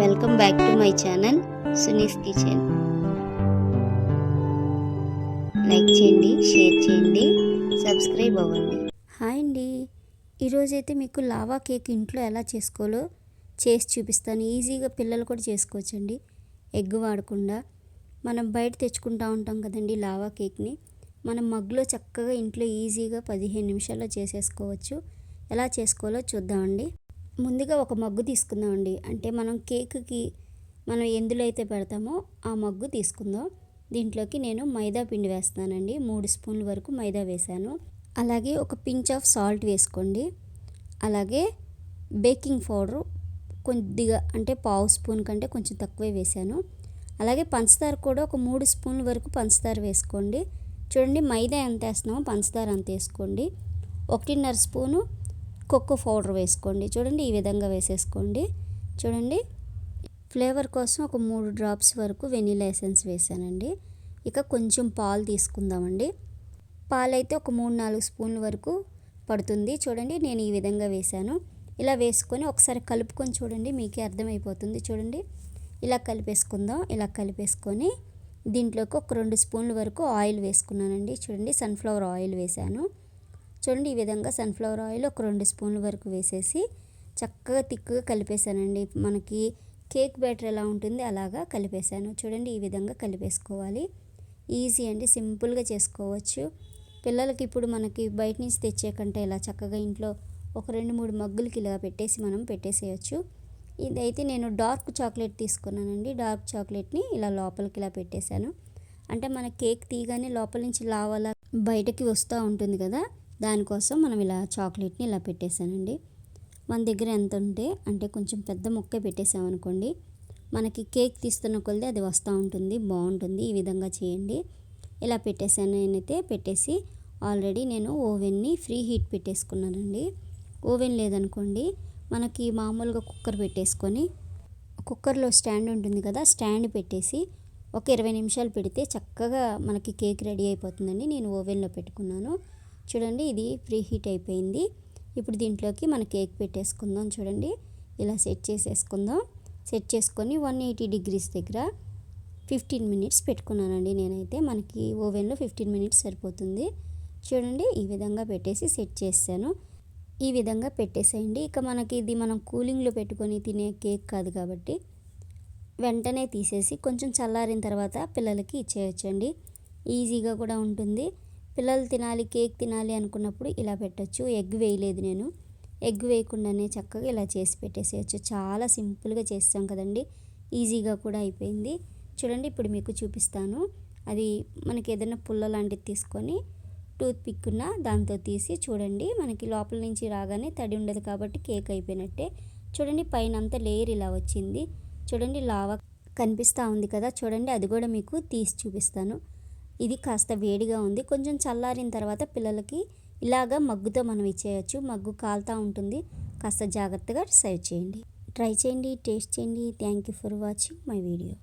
Welcome back to my channel Suni's kitchen. Like చేయండి, share చేయండి, subscribe అవ్వండి. హాయ్ అండి, ఈరోజైతే మీకు లావా కేక్ ఇంట్లో ఎలా చేసుకోవాలో చేసి చూపిస్తాను. ఈజీగా పిల్లలు కూడా చేసుకోవచ్చండి, ఎగ్ వాడకుండా. మనం బయట తెచ్చుకుంటూ ఉంటాం కదండి లావా కేక్ని. మనం మగ్గులో చక్కగా ఇంట్లో ఈజీగా 15 నిమిషాల్లో చేసేసుకోవచ్చు. ఎలా చేసుకోవాలో చూద్దామండి. ముందుగా ఒక మగ్గు తీసుకుందామండి. అంటే మనం కేక్కి మనం ఎందులో అయితే పెడతామో ఆ మగ్గు తీసుకుందాం. దీంట్లోకి నేను మైదా పిండి వేస్తున్నానండి. 3 స్పూన్ల వరకు మైదా వేసాను. అలాగే ఒక పించ్ ఆఫ్ సాల్ట్ వేసుకోండి. అలాగే బేకింగ్ పౌడర్ కొద్దిగా, అంటే పావు స్పూన్ కంటే కొంచెం తక్కువే వేసాను. అలాగే పంచదార కూడా ఒక 3 స్పూన్ల వరకు పంచదార వేసుకోండి. చూడండి, మైదా ఎంత వేస్తున్నామో పంచదార అంత వేసుకోండి. 1.5 స్పూను కోకో పౌడర్ వేసుకోండి. చూడండి, ఈ విధంగా వేసేసుకోండి. చూడండి, ఫ్లేవర్ కోసం ఒక 3 డ్రాప్స్ వరకు వెనీలా ఎసెన్స్ వేసానండి. ఇక కొంచెం పాలు తీసుకుందామండి. పాలైతే ఒక 3-4 స్పూన్ల వరకు పడుతుంది. చూడండి, నేను ఈ విధంగా వేసాను. ఇలా వేసుకొని ఒకసారి కలుపుకొని చూడండి, మీకే అర్థమైపోతుంది. చూడండి, ఇలా కలిపేసుకుందాం. ఇలా కలిపేసుకొని దీంట్లోకి ఒక 2 స్పూన్ల వరకు ఆయిల్ వేసుకున్నానండి. చూడండి, సన్ఫ్లవర్ ఆయిల్ వేసాను. చూడండి, ఈ విధంగా సన్ఫ్లవర్ ఆయిల్ ఒక 2 స్పూన్ల వరకు వేసేసి చక్కగా తిక్కుగా కలిపేసానండి. మనకి కేక్ బ్యాటర్ ఎలా ఉంటుంది అలాగా కలిపేసాను. చూడండి, ఈ విధంగా కలిపేసుకోవాలి. ఈజీ అండి, సింపుల్గా చేసుకోవచ్చు. పిల్లలకి ఇప్పుడు మనకి బయట నుంచి తెచ్చే కంటే ఇలా చక్కగా ఇంట్లో ఒక 2-3 మగ్గులకి ఇలా పెట్టేసి మనం పెట్టేసేయచ్చు. ఇదైతే నేను డార్క్ చాక్లెట్ తీసుకున్నానండి. డార్క్ చాక్లెట్ని ఇలా లోపలికి ఇలా పెట్టేశాను. అంటే మన కేక్ తీయగానే లోపల నుంచి లావాలా బయటకి వస్తూ ఉంటుంది కదా, దానికోసం మనం ఇలా చాక్లెట్ని ఇలా పెట్టేశానండి. మన దగ్గర ఎంత ఉంటే అంటే కొంచెం పెద్ద ముక్క పెట్టేసామనుకోండి, మనకి కేక్ తీస్తున్న కొలది అది వస్తూ ఉంటుంది, బాగుంటుంది. ఈ విధంగా చేయండి. ఇలా పెట్టేశాను. నేనైతే పెట్టేసి ఆల్రెడీ నేను ఓవెన్ని ఫ్రీ హీట్ పెట్టేసుకున్నానండి. ఓవెన్ లేదనుకోండి, మనకి మామూలుగా కుక్కర్ పెట్టేసుకొని, కుక్కర్లో స్టాండ్ ఉంటుంది కదా, స్టాండ్ పెట్టేసి ఒక 20 నిమిషాలు పెడితే చక్కగా మనకి కేక్ రెడీ అయిపోతుందండి. నేను ఓవెన్లో పెట్టుకున్నాను. చూడండి, ఇది ప్రీ హీట్ అయిపోయింది. ఇప్పుడు దీంట్లోకి మన కేక్ పెట్టేసుకుందాం. చూడండి, ఇలా సెట్ చేసేసుకుందాం. సెట్ చేసుకొని 180 డిగ్రీస్ దగ్గర 15 మినిట్స్ పెట్టుకున్నానండి నేనైతే. మనకి ఓవెన్లో 15 మినిట్స్ సరిపోతుంది. చూడండి, ఈ విధంగా పెట్టేసి సెట్ చేశాను. ఈ విధంగా పెట్టేసేయండి. ఇక మనకి ఇది మనం కూలింగ్లో పెట్టుకొని తినే కేక్ కాదు కాబట్టి వెంటనే తీసేసి కొంచెం చల్లారిన తర్వాత పిల్లలకి ఇచ్చేయచ్చండి. ఈజీగా కూడా ఉంటుంది. పిల్లలు తినాలి, కేక్ తినాలి అనుకున్నప్పుడు ఇలా పెట్టచ్చు. ఎగ్ వేయలేదు నేను. ఎగ్ వేయకుండానే చక్కగా ఇలా చేసి పెట్టేసేయచ్చు. చాలా సింపుల్గా చేస్తాం కదండి, ఈజీగా కూడా అయిపోయింది. చూడండి, ఇప్పుడు మీకు చూపిస్తాను. అది మనకి ఏదైనా పుల్ల లాంటిది తీసుకొని టూత్ పిక్ ఉన్న దాంతో తీసి చూడండి, మనకి లోపల నుంచి రాగానే తడి ఉండదు కాబట్టి కేక్ అయిపోయినట్టే. చూడండి, పైన అంతా లేయర్ ఇలా వచ్చింది. చూడండి, లావా కనిపిస్తూ ఉంది కదా. చూడండి, అది కూడా మీకు తీసి చూపిస్తాను. ఇది కాస్త వేడిగా ఉంది. కొంచెం చల్లారిన తర్వాత పిల్లలకి ఇలాగా మగ్గుతో మనం ఇచ్చేయచ్చు. మగ్గు కాలుతూ ఉంటుంది. కాస్త జాగ్రత్తగా సర్వ్ చేయండి. ట్రై చేయండి, టేస్ట్ చేయండి. Thank you for watching my video.